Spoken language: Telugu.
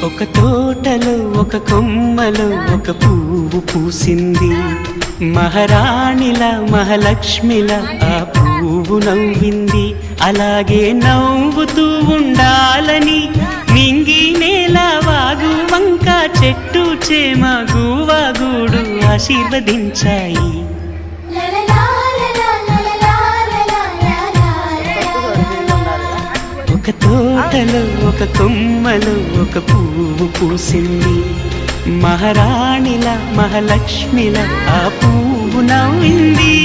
ఒక తోటలో ఒక కొమ్మలో ఒక పువ్వు పూసింది. మహారాణిలా మహాలక్ష్మిలా ఆ పువ్వు నవ్వింది. అలాగే నవ్వుతూ ఉండాలని మింగి నేల వాగు వంక చెట్టు చేమ గూవాగూడు ఆశీర్వదించాయి. ఒక తోటలో ఒక కొమ్మలో ఒక పువ్వు పూసింది. మహారాణిలా మహాలక్ష్మిలా ఆ పువ్వు నవ్వింది.